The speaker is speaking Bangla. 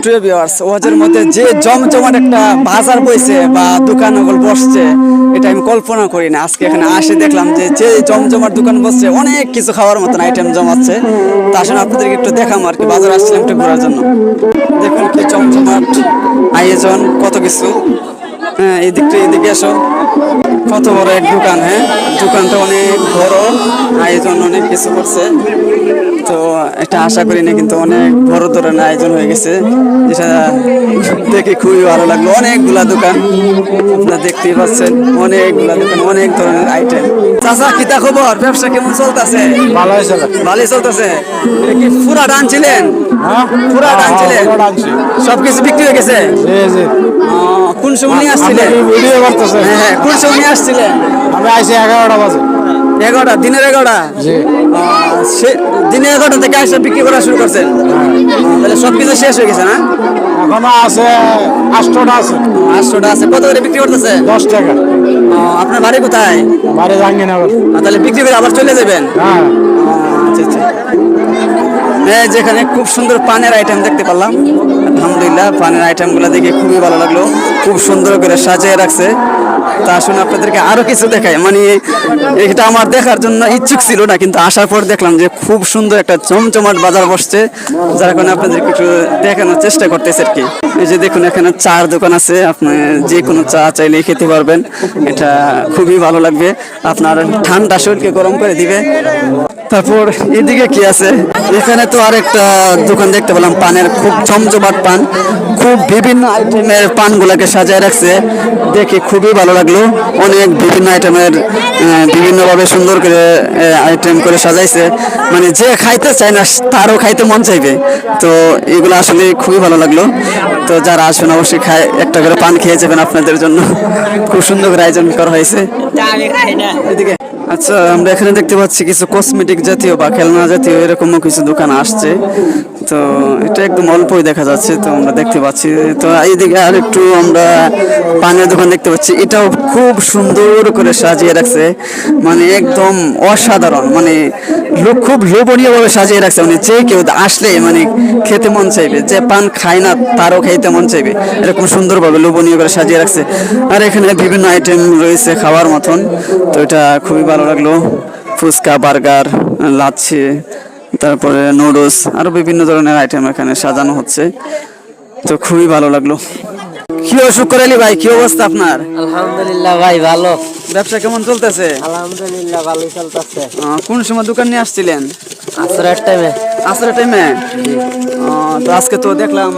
প্রিয় ভিউয়ার্স, ওয়াজের মধ্যে যে জমজমাট একটা বাজার বইছে বা দোকান ওগুলো বসছে, এটা আমি কল্পনা করি না। আজকে এখানে আসে দেখলাম যে যে জমজমাট দোকান বসছে, অনেক কিছু খাওয়ার মতন আইটেম জমাচ্ছে। তা আসলে আপনাদেরকে একটু দেখাম আর কি, বাজার আসছিলাম একটু ঘোরার জন্য। দেখুন কি জমজমাট আয়োজন, কত কিছু। হ্যাঁ, এদিকে এসো, কত বড় এক দোকান। হ্যাঁ, দোকানটা অনেক বড়, আয়োজন অনেক কিছু করছে। তো এটা আশা করি না, কিন্তু অনেক বড় ধরনের আয়োজন হয়ে গেছে, যেটা দেখে খুবই ভালো লাগলো। অনেকগুলা দোকান আপনারা দেখতেই পাচ্ছেন, অনেকগুলা দোকান, অনেক ধরনের আইটেম। চাচা, কিতা খবর? ব্যবসা কেমন চলতেছে? ভালোই চলতেছে। কি পুরা টানছিলেন? পুরা টানছিলেন? সবকিছু বিক্রি হয়ে গেছে? কোন সময় নিয়ে আসছিলেন? হ্যাঁ, কোন সময় নিয়ে আসছিলেন? আমি আইসি 11টা বাজে। 11টা? দিনের 11টা? দিনের 11টা থেকে আসে বিক্রি করা শুরু করছেন? তাহলে সবকিছু শেষ হয়ে গেছে না? এখনো আছে 8টা আছে। 8টা আছে। কত করে বিক্রি করতেছে? 10 টাকা। আপনার বাড়ি কোথায়? বাড়ি জাহাঙ্গীরনগর। তাহলে বিক্রি করে আবার চলে যাবেন? হ্যাঁ। আচ্ছা আচ্ছা। হ্যাঁ, যেখানে খুব সুন্দর পানের আইটেম দেখতে পারলাম। আলহামদুলিল্লাহ, পানের আইটেমগুলো দেখে খুবই ভালো লাগলো। খুব সুন্দর করে সাজিয়ে রাখছে। তা আসুন আপনাদেরকে আরো কিছু দেখাই। মানে এটা আমার দেখার জন্য ইচ্ছুক ছিল না, কিন্তু আসার পর দেখলাম যে খুব সুন্দর একটা জমজমাট বাজার বসছে, যার কারণে আপনাদেরকে একটু দেখানোর চেষ্টা করতেছে আর কি। এই যে দেখুন, এখানে চার দোকান আছে, আপনি যে কোনো চা চাইলে খেতে পারবেন। এটা খুবই ভালো লাগবে, আপনার ঠান্ডা শরীরকে গরম করে দিবে। তারপর এদিকে কি আছে? এখানে তো আরেকটা দোকান দেখতে পেলাম পানের, খুব জমজমাট পান, খুব বিভিন্ন আইটেমের পানগুলোকে সাজায় রাখছে, দেখে খুবই ভালো লাগলো। অনেক বিভিন্ন আইটেমের বিভিন্নভাবে সুন্দর করে আইটেম করে সাজাইছে, মানে যে খাইতে চায় না তারও খাইতে মন চাইবে। তো এগুলো আসলে খুবই ভালো লাগলো। তো যারা আসবেন অবশ্যই খায়, একটা করে পান খেয়ে যাবেন, আপনাদের জন্য খুব সুন্দর করে আয়োজন করা হয়েছে। এদিকে আচ্ছা, আমরা এখানে দেখতে পাচ্ছি কিছু কসমেটিক জাতীয় বা খেলনা জাতীয় এরকমও কিছু দোকান আসছে। তো এটা একদম অল্পই দেখা যাচ্ছে, তো আমরা দেখতে পাচ্ছি। তো এইদিকে আর একটু আমরা পানের দোকান দেখতে পাচ্ছি, এটাও খুব সুন্দর করে সাজিয়ে রাখছে, মানে একদম অসাধারণ, মানে খুব লোভনীয় ভাবে সাজিয়ে রাখছে। মানে যে কেউ আসলে মানে খেতে মন চাইবে, যে পান খায় না তারও খাইতে মন চাইবে, এরকম সুন্দরভাবে লোভনীয় করে সাজিয়ে রাখছে। আর এখানে বিভিন্ন আইটেম রয়েছে খাওয়ার মতন, তো এটা খুবই ভালো লাগলো। ফুচকা, বার্গার, লাচ্ছি, তারপরে নুডলস, আরো বিভিন্ন ধরনের আইটেম এখানে সাজানো হচ্ছে, তো খুবই ভালো লাগলো। কি অসুখ করালি ভাই, কি অবস্থা আপনার? আলহামদুলিল্লাহ ভাই, ভালো। ব্যবসা কেমন চলতেছে? আলহামদুলিল্লাহ ভালোই চলতেছে। কোন সময় দোকান নিয়ে আসছিলেন? আসরের টাইমে। আসরের টাইমে? তো আজকে তো দেখলাম